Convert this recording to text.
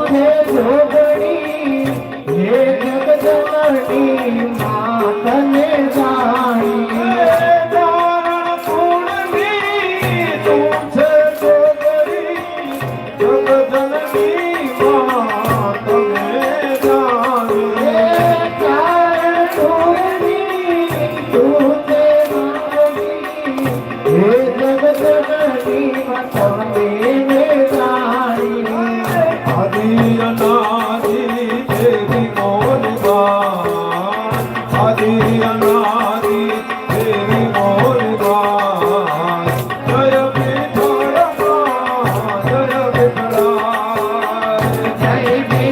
છે જોગણી હે જગજનની માતને જાણી ધારણ પૂર્ણી તું છે જોગણી જગજનની માતને જાણી ધારણ પૂર્ણી તું છે જોગણી હે જગજનની માતને Jai